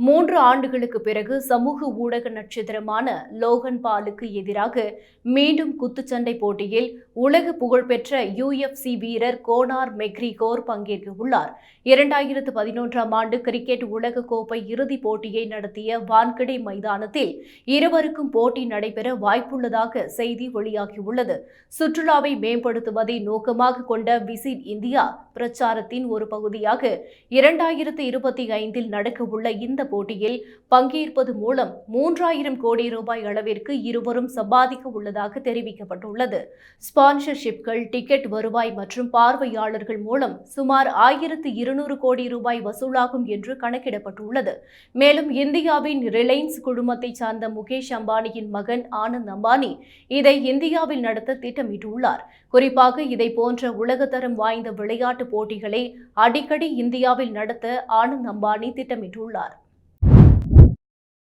மூன்று ஆண்டுகளுக்கு பிறகு சமூக ஊடக நட்சத்திரமான லோகன் பாலுக்கு எதிராக மீண்டும் குத்துச்சண்டை போட்டியில் உலக புகழ்பெற்ற UFC வீரர் கோனார் மெக்ரிகோர் பங்கேற்க உள்ளார். 2011ஆம் ஆண்டு கிரிக்கெட் உலக கோப்பை இறுதிப் போட்டியை நடத்திய வான்கடே மைதானத்தில் இருவருக்கும் போட்டி நடைபெற வாய்ப்புள்ளதாக செய்தி வெளியாகியுள்ளது. சுற்றுலாவை மேம்படுத்துவதை நோக்கமாக கொண்ட விசிட் இந்தியா பிரச்சாரத்தின் ஒரு பகுதியாக 2025இல் நடக்கவுள்ள இந்த போட்டியில் பங்கேற்பது மூலம் 3000 கோடி ரூபாய் அளவிற்கு இருவரும் சம்பாதிக்க உள்ளதாக தெரிவிக்கப்பட்டுள்ளது. ஸ்பான்சர்ஷிப்கள், டிக்கெட் வருவாய் மற்றும் பார்வையாளர்கள் மூலம் சுமார் 1200 கோடி ரூபாய் வசூலாகும் என்று கணக்கிடப்பட்டுள்ளது. மேலும் இந்தியாவின் ரிலையன்ஸ் குழுமத்தை சார்ந்த முகேஷ் அம்பானியின் மகன் ஆனந்த் அம்பானி இதை இந்தியாவில் நடத்த திட்டமிட்டுள்ளார். குறிப்பாக இதை போன்ற உலகத்தரம் வாய்ந்த விளையாட்டு போட்டிகளை அடிக்கடி இந்தியாவில் நடத்த ஆனந்த் அம்பானி திட்டமிட்டுள்ளார்.